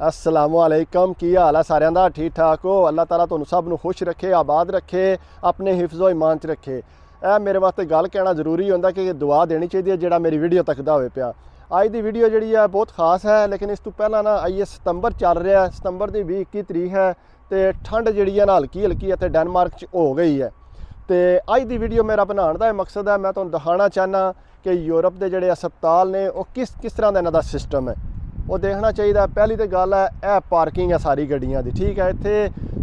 अस्सलामुअलैकुम की हाल है सारिਆਂ ਦਾ ठीक ठाक हो। अल्लाह ताला ਤੁਹਾਨੂੰ ਸਭ ਨੂੰ खुश रखे, आबाद रखे, अपने हिफ्ज़ो ईमान च रखे। ਇਹ ਮੇਰੇ ਵਾਸਤੇ ਗੱਲ ਕਹਿਣਾ ਜ਼ਰੂਰੀ ਹੁੰਦਾ ਕਿ ਦੁਆ ਦੇਣੀ ਚਾਹੀਦੀ ਹੈ ਜਿਹੜਾ ਮੇਰੀ ਵੀਡੀਓ ਤੱਕਦਾ ਹੋਵੇ ਪਿਆ। ਅੱਜ ਦੀ ਵੀਡੀਓ ਜਿਹੜੀ ਹੈ ਬਹੁਤ ਖਾਸ ਹੈ, ਲੇਕਿਨ ਇਸ ਤੋਂ ਪਹਿਲਾਂ ਨਾ ਆਈਏ ਸਤੰਬਰ ਚੱਲ ਰਿਹਾ, ਸਤੰਬਰ ਦੀ 20-21 ਤਰੀਕ ਹੈ ਤੇ ਠੰਡ ਜਿਹੜੀ ਹੈ ਨਾ ਹਲਕੀ ਹਲਕੀ ਅਤੇ ਡੈਨਮਾਰਕ 'ਚ ਹੋ ਗਈ ਹੈ। ਤੇ ਅੱਜ ਦੀ ਵੀਡੀਓ ਮੇਰਾ ਬਣਾਉਣ ਦਾ ਮਕਸਦ ਹੈ, ਮੈਂ ਤੁਹਾਨੂੰ ਦਿਖਾਉਣਾ ਚਾਹੁੰਦਾ ਕਿ ਯੂਰਪ ਦੇ ਜਿਹੜੇ ਹਸਪਤਾਲ ਨੇ ਉਹ ਕਿਸ ਤਰ੍ਹਾਂ ਦਾ ਇਹਨਾਂ ਦਾ ਸਿਸਟਮ ਹੈ, ਉਹ देखना चाहिए। पहली तो गल है यह पार्किंग है सारी गड्डियां दी, ठीक है। इत्थे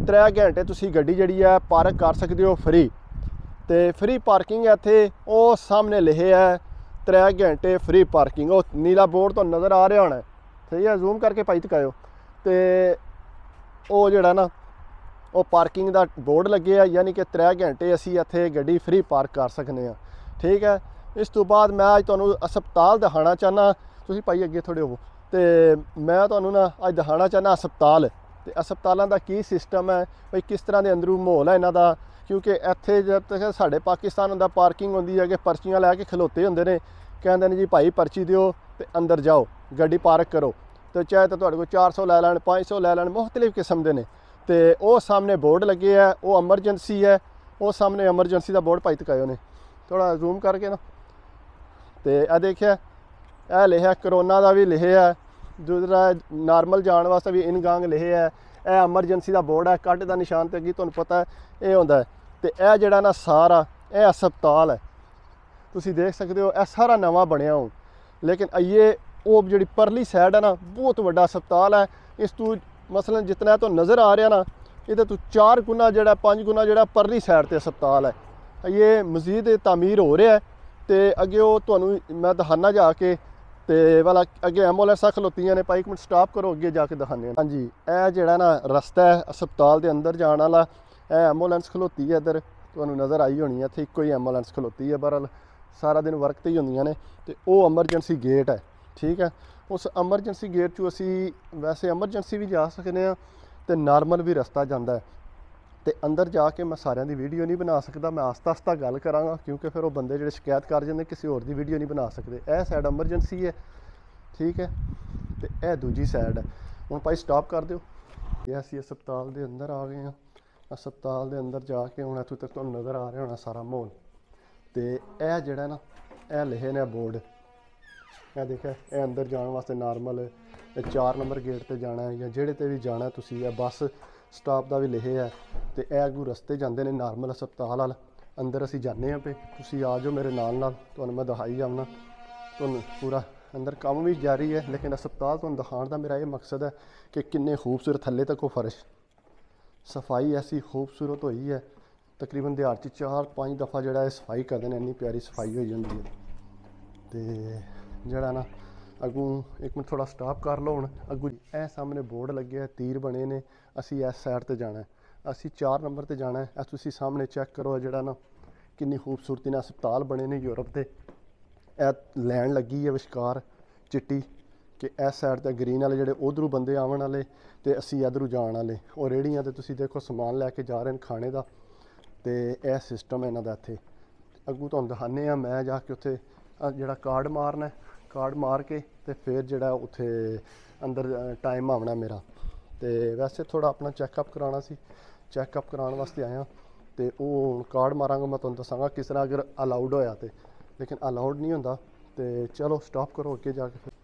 3 घंटे तुसी गड्डी जिहड़ी है पार्क कर सकते हो फ्री, तो फ्री पार्किंग है इत्थे। वो सामने लिखे है 3 घंटे फ्री पार्किंग, वो नीला बोर्ड तो नज़र आ रहा होना, सही है। जूम करके भाई दिखाओ, तो वो जिहड़ा ना वो पार्किंग का बोर्ड लगे है, यानी कि 3 घंटे असी इत्थे गड्डी फ्री पार्क कर सकते हैं, ठीक है। इस तो बाद मैं अज तुहानूं हस्पताल दिखाना चाहना, तुसीं भाई अगे थोड़े हो। तो मैं तुहानूं ना अज दिखाना चाहना हस्पताल, तो हस्पतालों का की सिस्टम है, भाई किस तरह के अंदरों माहौल है इन्हां दा। क्योंकि इत्थे जब तक साढ़े पाकिस्तान होंदा पार्किंग होंदी है कि पर्चियां लैके खलोते होंदे ने, कहंदे ने जी भाई पर्ची दिओ तो अंदर जाओ गड्डी पार्क करो, तो चाहे तो तुहाडे कोल 400 लै लैण 500 लै लैण, मुख्तलिफ किस्म के ने। तो वो सामने बोर्ड लगे है, वो एमरजेंसी है, वो सामने एमरजेंसी का बोर्ड भाई तकायो ने थोड़ा जूम करके ना, तो यह देखिए यह लिखा करोना का भी लिखे है, दूसरा नॉर्मल जाने वास्ते भी इन गांग लिखे है। यह एमरजेंसी का बोर्ड है, कट का निशान तो अगे तुहानूं पता है ये होंदा है। तो यह जिहड़ा ना सारा यह हस्पताल है, तुसीं देख सकते हो, यह सारा नवां बनिया हो। लेकिन आइए वो जिहड़ी परली साइड है ना, बहुत वड्डा हस्पताल है। इस तू मसलन जितना तो नज़र आ रहा ना, ये तो 4 गुना जिहड़ा 5 गुना जिहड़ा परली साइड ते हस्पताल है। ये मजीद तामीर हो रहा है, तो अगे वो तुहानूं मैं दिखाना जाके, तो वाला अगे एम्बूलेंसा खलोतियां ने, भाई एक मिनट स्टॉप करो, अगे जाके दिखाने। हाँ जी, यह जिहड़ा ना रस्ता है हस्पताल के अंदर जाने वाला, यह एम्बूलेंस खलोती है इधर, तुहानूं नज़र आई होनी है। इत्थे इक्को ही एम्बूलेंस खलोती है, बहरहाल सारा दिन वर्क ते ही होंदियां ने। तो वो एमरजेंसी गेट है, ठीक है। उस एमरजेंसी गेट चों असी वैसे एमरजेंसी भी जा सकते हैं, तो नॉर्मल भी रस्ता जाता है। तो अंदर जाके मैं सारिਆਂ ਦੀ वीडियो नहीं बना सकता, मैं आस्ता आस्ता गल करांगा, क्योंकि फिर वो बंदे जो शिकायत कर जाते किसी होर दी वीडियो नहीं बना सकते। यह साइड एमरजेंसी है, ठीक है, तो यह दूजी साइड है। हुण भाई स्टॉप कर दो। ये असीं हस्पताल के अंदर आ गए हैं। हस्पताल के अंदर जाके हुण इत्थों तक तुहानूं नज़र आ रहा होना सारा माहौल। तो यह जिहड़ा ना यह लिखे ने बोर्ड, यह देखा, यह अंदर जाने वास्ते नॉर्मल 4 नंबर गेट पर जाना है, या जेहड़े ते भी जाना तुसीं, या बस स्टाप का भी लिखे है। तो यह अगू रस्ते जाते हैं नॉर्मल हस्पताल वाल। अंदर असीं जाने पे, तुसीं आ जाओ मेरे नाल, तुहानूं मैं दिखाई जाऊँगा। तुहानूं पूरा अंदर काम भी जारी है, लेकिन हस्पताल तुहानूं दिखाने का मेरा ये मकसद है कि किन्ने खूबसूरत थल्ले तक वो फर्श, सफाई ऐसी खूबसूरत हुई है। तकरीबन दिहाड़ 4-5 दफ़ा जो सफाई करते हैं, इन्नी प्यारी सफाई हो जाती है। तो जरा ना अगू एक मिनट थोड़ा स्टॉप कर लो। हुण अगू ए सामने बोर्ड लगे है, तीर बने ने, असी इस साइड ते जाना है, असी 4 नंबर ते जाना है। तुसीं सामने चेक करो, जिहड़ा ना किन्नी खूबसूरती ने हस्पताल बने ने यूरोप के। ए लैन लगी है विचकार चिट्टी, कि इस साइड ते ग्रीन वाले जिहड़े उधरों बंदे आवन वाले, तो असी इधरों जाण वाले। और रेहड़ियां ते तुसीं देखो समान लैके जा रहे हैं खाने का। तो यह सिस्टम है इन्हां दा इत्थे। अगू तुहानूं दिखाने आ, मैं जाके उत्थे जिहड़ा कार्ड मारना है, कार्ड मार के तो फिर जिहड़ा उत्थे अंदर टाइम आना मेरा। तो वैसे थोड़ा अपना चैकअप कराना सी, चैकअप कराने वास्ते आया। तो वो कार्ड मारांगा, मैं तुहानूं दसांगा किस तरह अगर अलाउड होया तो, लेकिन अलाउड नहीं होंदा। तो चलो स्टॉप करो, अगे जाके फिर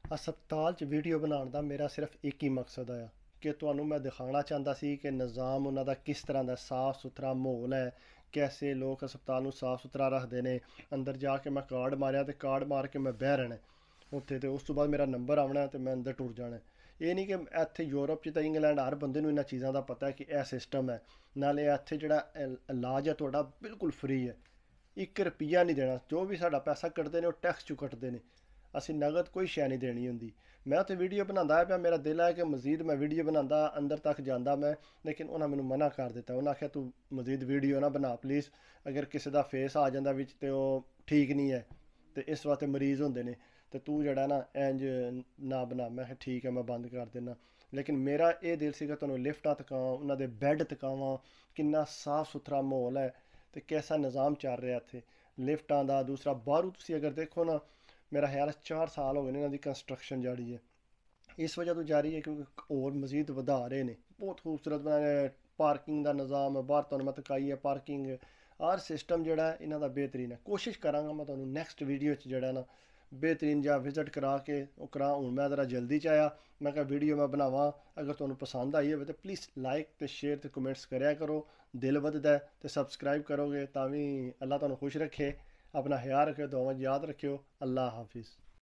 हस्पताल च वीडियो बनाने का मेरा सिर्फ एक ही मकसद आया कि तुहानूं मैं दिखाना चाहता सी कि निज़ाम उन्हां दा किस तरह का साफ सुथरा माहौल है, कैसे लोग हस्पताल नूं साफ सुथरा रखते हैं। अंदर जाके मैं कार्ड मारिया, तो कार्ड मार के मैं बह रहना उत्थे, तो उस तो बाद मेरा नंबर आना, तो मैं अंदर टुर जाना। ये नहीं कि इत्थे यूरोप च तो इंग्लैंड हर बंदे नूं इन्हां चीज़ां दा पता है कि यह सिस्टम है। नाले इत्थे जिहड़ा इलाज है तुहाडा बिल्कुल फ्री है, 1 रुपया नहीं देना। जो भी साडा पैसा कटदे ने वो टैक्स चों कटदे ने, असी नगद कोई शै नहीं देनी होंदी। मैं तो वीडियो बनांदा है, मेरा दिल है कि मजीद मैं वीडियो बनांदा, अंदर तक जांदा मैं, लेकिन उन्हें मैनू मना कर दिता। उन्हें आख्या तू मजीद वीडियो ना बना प्लीज़, अगर किसी का फेस आ जाता विच तो वो ठीक नहीं है, तो इस वास्ते मरीज़ होंदे ने, तो तू जड़ा ना इंज ना बना। मैं ठीक है, मैं बंद कर देना। ਲੇਕਿਨ ਮੇਰਾ ਇਹ ਦਿਲ ਸੀਗਾ ਤੁਹਾਨੂੰ ਲਿਫਟਾਂ ਤਕਾਵਾਂ, ਉਹਨਾਂ ਦੇ ਬੈੱਡ ਤਕਾਵਾਂ, ਕਿੰਨਾ ਸਾਫ਼ ਸੁਥਰਾ ਮਾਹੌਲ ਹੈ ਤੇ ਕੈਸਾ ਨਿਜ਼ਾਮ ਚੱਲ ਰਿਹਾ ਇੱਥੇ ਲਿਫਟਾਂ ਦਾ। ਦੂਸਰਾ ਬਾਹਰੋਂ ਤੁਸੀਂ ਅਗਰ ਦੇਖੋ ਨਾ, ਮੇਰਾ ਖਿਆਲ 4 ਸਾਲ ਹੋ ਗਏ ਨੇ ਇਹਨਾਂ ਦੀ ਕੰਸਟਰਕਸ਼ਨ ਜਾਰੀ ਹੈ, ਇਸ ਵਜ੍ਹਾ ਤੋਂ ਜਾਰੀ ਹੈ ਕਿਉਂਕਿ ਹੋਰ ਮਜ਼ੀਦ ਵਧਾ ਰਹੇ ਨੇ, ਬਹੁਤ ਖੂਬਸੂਰਤ ਬਣਾਇਆ। ਪਾਰਕਿੰਗ ਦਾ ਨਿਜ਼ਾਮ ਹੈ ਬਾਹਰ, ਤੁਹਾਨੂੰ ਮੈਂ ਤਕਾਈ ਹੈ ਪਾਰਕਿੰਗ, ਹਰ ਸਿਸਟਮ ਜਿਹੜਾ ਇਹਨਾਂ ਦਾ ਬਿਹਤਰੀਨ ਹੈ। ਕੋਸ਼ਿਸ਼ ਕਰਾਂਗਾ ਮੈਂ ਤੁਹਾਨੂੰ ਨੈਕਸਟ ਵੀਡੀਓ 'ਚ ਜਿਹੜਾ ਨਾ बेहतरीन ਜਾਂ ਵਿਜ਼ਿਟ ਕਰਾ ਕੇ ਉਹ ਕਰਾਂ। ਹੁਣ ਮੈਂ ਜ਼ਰਾ ਜਲਦੀ 'ਚ ਆਇਆ, ਮੈਂ ਕਿਹਾ ਵੀਡੀਓ ਮੈਂ ਬਣਾਵਾਂ। ਅਗਰ ਤੁਹਾਨੂੰ ਪਸੰਦ ਆਈ ਹੋਵੇ ਤਾਂ ਪਲੀਜ਼ ਲਾਈਕ ਤੇ ਸ਼ੇਅਰ ਤੇ ਕਮੈਂਟਸ ਕਰਿਆ ਕਰੋ, ਦਿਲ ਵੱਧਦਾ ਤੇ ਸਬਸਕ੍ਰਾਈਬ ਕਰੋਗੇ ਤਾਂ ਵੀ ਅੱਲਾ ਤੁਹਾਨੂੰ ਖੁਸ਼ ਰੱਖੇ। ਆਪਣਾ ਖਿਆਲ ਰੱਖਿਓ, ਦੁਆਵਾਂ ਯਾਦ ਰੱਖਿਓ। ਅੱਲਾ ਹਾਫਿਜ਼।